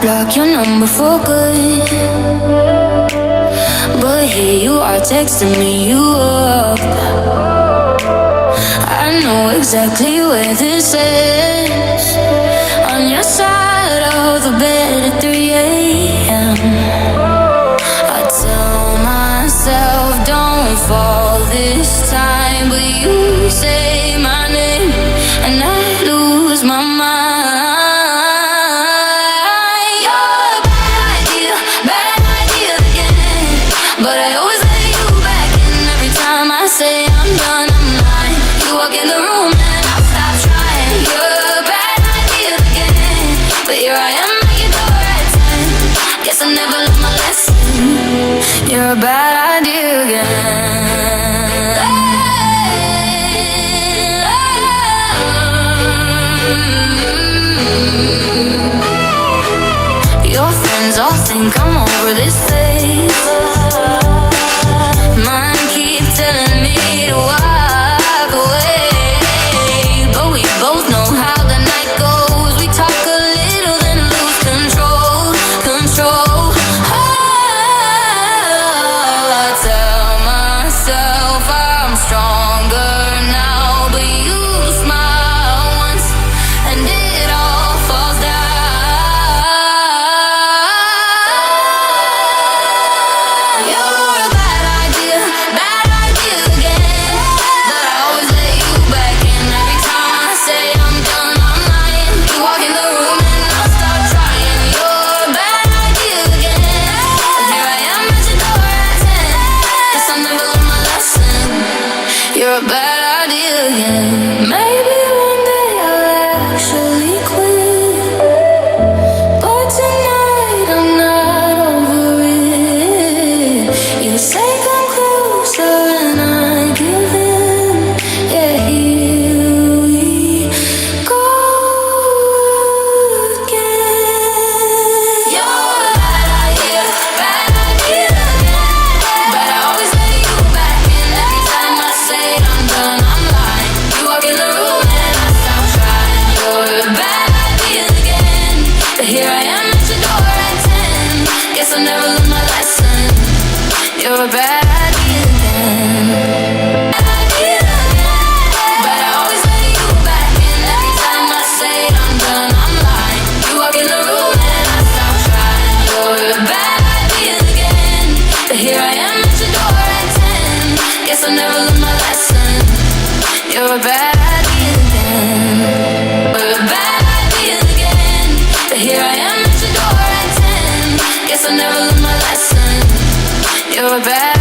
block your number for good, but here you are texting me you up. I know exactly where this is, on your side of the bed at 3 a.m. I tell myself don't fall this time, but you say my name and I lose my mind. But I always let you back in. Every time I say I'm done, I'm lying. You walk in the room and I'll stop trying. You're a bad idea again, but here I am at your door at 10. Guess I never learned my lesson. You're a bad idea again. Your friends all think I'm over this phase. Mine keep telling me to walk away, but we both know how the night goes. We talk a little then lose control. I tell myself I'm stronger now, but you smile once and it all falls down. You're a bad idea again, but I always let you back in. Every time I say I'm done, I'm lying. You walk in the room and I'll stop trying. You're a bad idea again, and here I am at your door at 10. Guess I never learned my lesson. You're a bad idea again. Maybe one day I'll actually quit, but tonight I'm not over it. You say come closer and I give in. Yeah, here we go again. You're a bad idea again, but I always let you back in. Every time I say I'm done, I'm lying. You walk in the room and I stop trying. You're a bad idea again, but here I am at your door at 10. Guess I never learned my lesson. You're a bad idea again. But I always let you back in. Every time I say I'm done, I'm lying. You walk in the room and I stop trying. You're a bad idea again, but here I am at your door at 10. Guess I never learned my lesson. You're a bad idea again. You're a bad idea again, but here I am at your door at 10. Guess I never learned my lesson. You're a bad